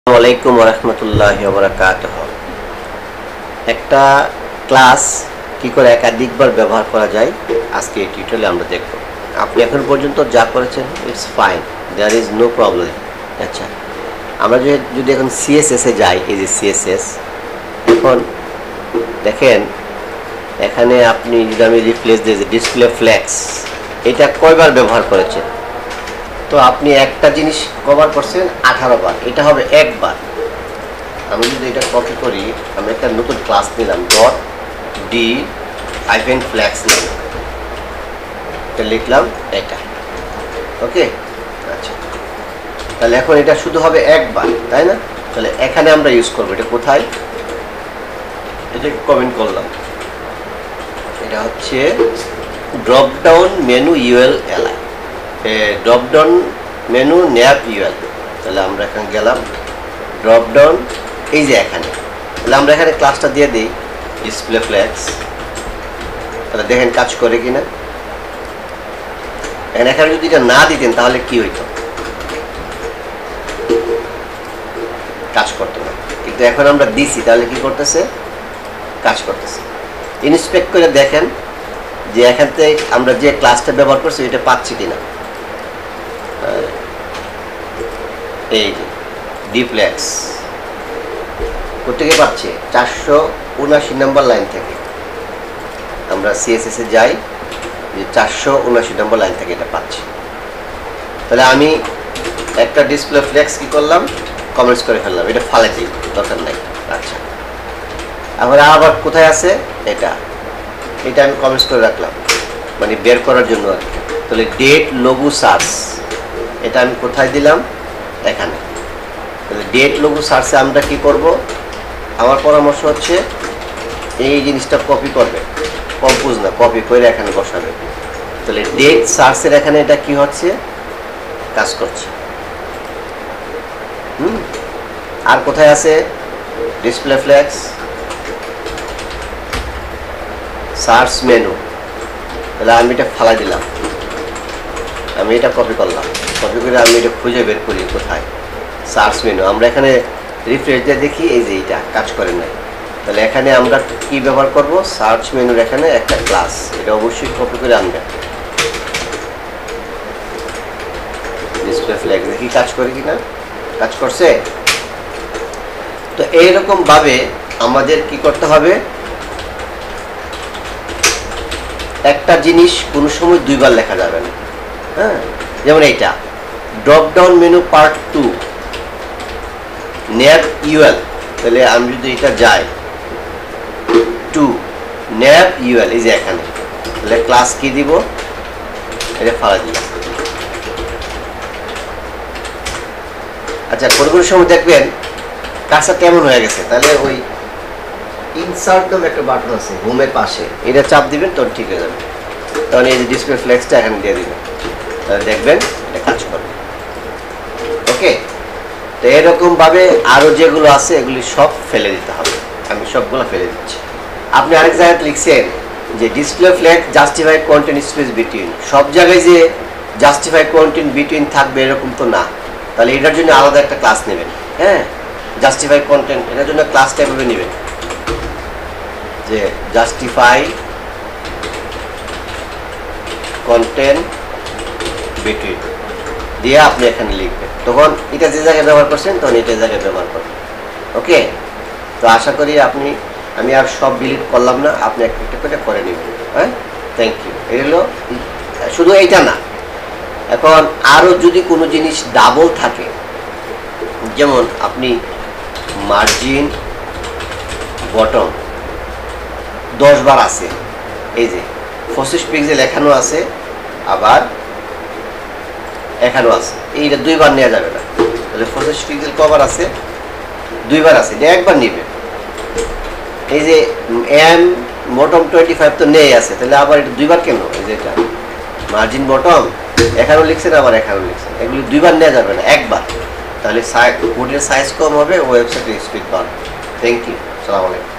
আসসালামু আলাইকুম ওয়া রাহমাতুল্লাহি ওয়া বারাকাতুহু। একটা ক্লাস কি করে একাধিকবার ব্যবহার করা যায় আজকে এই টিউটোরিয়ালে আমরা দেখব। আপনি এখন পর্যন্ত যা করেছেন it's fine, there is no problem. আচ্ছা, আমরা যদি এখন সিএসএস এ যাই, এই যে সিএসএস, এখন দেখেন এখানে আপনি যদি আমি রিপ্লেস দিই যে ডিসপ্লে ফ্লেক্স, এটা কয়বার ব্যবহার করেছেন? তো আপনি একটা জিনিস কভার করছেন 18 বার, এটা হবে একবার। আমি যদি এটা কপি করি, আমি একটা নতুন ক্লাস নিলাম ডট ডি হাইফেন ফ্ল্যাক্স নিলাম, এটা লিখলাম এটা, ওকে। আচ্ছা, তাহলে এখন এটা শুধু হবে একবার, তাই না? তাহলে এখানে আমরা ইউজ করবো, এটা কোথায়, এটা কমেন্ট করলাম, এটা হচ্ছে drop down menu UL LI, drop down menu nap UL. তাহলে আমরা এখানে গেলাম ড্রপ ডাউন, এই যে এখানে, তাহলে আমরা এখানে ক্লাসটা দিয়ে দিই ডিসপ্লে ফ্ল্যাক্স। তাহলে দেখেন কাজ করে কিনা। এখানে যদি এটা না দিতেন তাহলে কি হইতো, কাজ করতো না। কিন্তু এখন আমরা দিছি, তাহলে কি করতেছে, কাজ করতেছে। ইন্সপেক্ট করে দেখেন যে এখান থেকে আমরা যে ক্লাসটা ব্যবহার করছি এটা পাচ্ছি কিনা। এই যে ডিফ্লেক্স কোথেকে পাচ্ছে, 479 নম্বর লাইন থেকে। আমরা সিএসএস এ যাই, যে 479 নম্বর লাইন থেকে এটা পাচ্ছি। তাহলে আমি একটা ডিসপ্লে ফ্লেক্স কি করলাম, কমেন্টস করে ফেললাম, এটা ফালে দিই, দরকার নাই। আচ্ছা, আবার কোথায় আছে, এটা আমি কমেন্টস করে রাখলাম, মানে বের করার জন্য আর কি। তাহলে ডেট লঘু সার্চ, এটা আমি কোথায় দিলাম, এখানে। তাহলে ডেট লঘু সার্চে আমরা কি করব, আমার পরামর্শ হচ্ছে এই জিনিসটা কপি করবে, কম্পোজ না, কপি করে এখানে বসাবে। তাহলে ডেট সার্চের এখানে এটা কি হচ্ছে, কাজ করছে। আর কোথায় আছে ডিসপ্লে ফ্ল্যাক্স, সার্চ মেনু। তাহলে আমি এটা ফালাই দিলাম, আমি এটা কপি করলাম, কপি করে আমি এটা খুঁজে বের করি কোথায়, সার্চ মেনু। আমরা এখানে রিফ্রেশ দিয়ে দেখি, এই যে এটা কাজ করে নাই। তাহলে এখানে আমরা কি ব্যবহার করব, সার্চ মেনুর এখানে একটা ক্লাস, এটা অবশ্যই কপি করে আনবে। ডিসপ্লে ফ্ল্যাক্স দেখি কাজ করে কিনা, কাজ করছে। তো এইরকম ভাবে আমাদের কি করতে হবে, একটা জিনিস কোনো সময় দুইবার লেখা যাবে না। হ্যাঁ, যেমন এইটা drop down menu part 2 nap UL. তাহলে আমি যদি এটা যাই 2 ন্যাপ ইউএল, এই যে এখানে, তাহলে ক্লাস কি দিব, এটা ফালা দিব। আচ্ছা, কোনো সময় দেখবেন কাজটা কেমন হয়ে গেছে, তাহলে ওই ইনসার্ট নামে একটা বাটন আছে হোমের পাশে, এটা চাপ দিবেন, তখন ঠিক হয়ে যাবে। তখন এই যে ডিসপ্লে ফ্ল্যাক্সটা এখানে দিয়ে দিবেন, তাহলে দেখবেন এটা কাজ করবে। ওকে, তো এরকম ভাবে আরো যেগুলো আছে এগুলি সব ফেলে দিতে হবে, আমি সবগুলো ফেলে দিচ্ছি। আপনি আরেক জায়গায় লিখছেন যে display flax justify content space between, সব জায়গায় যে জাস্টিফাই কন্টেন্ট বিটুইন থাকবে এরকম তো না। তাহলে এটার জন্য আলাদা একটা ক্লাস নেবেন। হ্যাঁ, জাস্টিফাই কন্টেন্ট, এটার জন্য ক্লাস টাইপে নেবেন, যে জাস্টিফাই কন্টেন্ট বিটুইন দিয়ে আপনি এখানে লিখবেন। তখন এটা যে জায়গায় ব্যবহার করছেন তখন এটা জায়গায় ব্যবহার করবেন। ওকে, তো আশা করি আমি আর সব ডিলিট করলাম না, আপনি একটা একটা করে করে নেবেন। হ্যাঁ, থ্যাংক ইউ। এই হলো, শুধু এইটা না, এখন আরও যদি কোনো জিনিস ডাবল থাকে, যেমন আপনি মার্জিন বটম 10 বার আছে, এই যে 25 পিক্সেল এখানেও আছে, আবার এখানেও আছে, এইটা 2 বার নেওয়া যাবে না। তাহলে 25 পিক্সেল কভার আছে, 2 বার আছে, এটা একবার নিবে। এই যে এম বটম 25 তো নেই আছে, তাহলে আবার এটা 2 বার কেন, এই যে এটা মার্জিন বটম এখানেও লিখছেন, আবার এখানেও লিখছেন, এগুলি 2 বার নেওয়া যাবে না, একবার। তাহলে কোডের সাইজ কম হবে, ওয়েবসাইটের স্পিড বাড়বে। থ্যাংক ইউ, আসসালামু আলাইকুম।